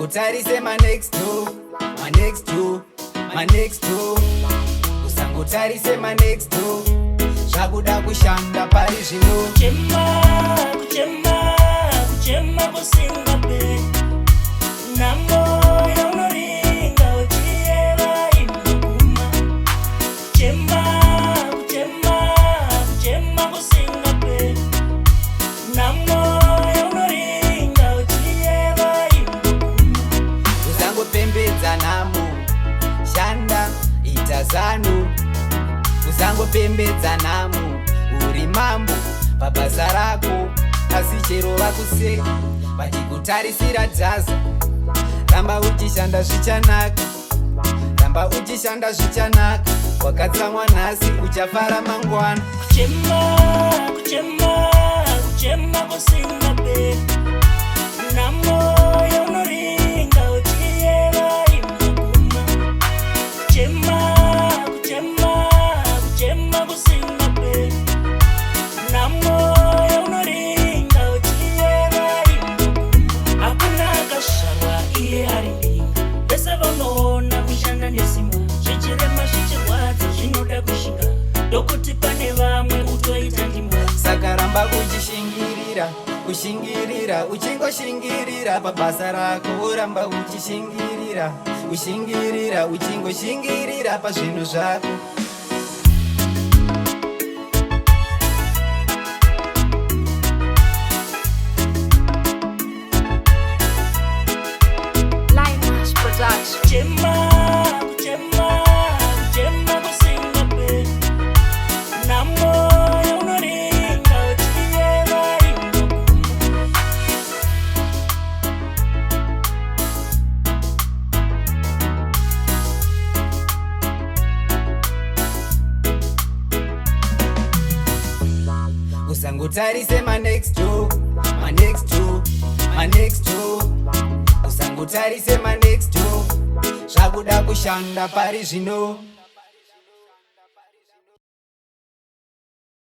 usangutarise my next door, my next door, my next door. Usangutarise my next door, zvakuda kushanda pari zvino. Kuchema kusingape namoyo unoringa uchiyeva imaguma. Kuchema kusingape namoyo unoringa uchiyeva imaguma. Usangopembedza nhamo, shanda ita zano. Usangopembedza nhamo, uri mambo pabasa rako. Asi chero vakuseka vachikutarisira dhaza, ramba uchishanda zvichanaka, ramba uchishanda zvichanaka. Wakatsamwa nhasi uchafara mangwana. Kuchema kusingape namoyo unoringa uchiyeva imaguma. Kuchema kusingape namoyo unoringa uchiyeva imaguma. Hakuna akasharwa iye ari mbinga, vese vanoona kushanda nesimba. Zvichirema zvichirwadza zvinoda kushinga, ndokuti pane vamwe utoita ndimwa. Saka ramba uchishingirira, kushingirira, uchingoshingirira pabasa rako. Ramba uchishingirira, kushingirira, uchingoshingirira pazvinhu zvako. Kuchema kusingape namoyo unoringa uchiyeva imaguma. Usangutarise my next door, my next door, my next door. Usangutarise my next door, zvakuda kushanda pari zvino.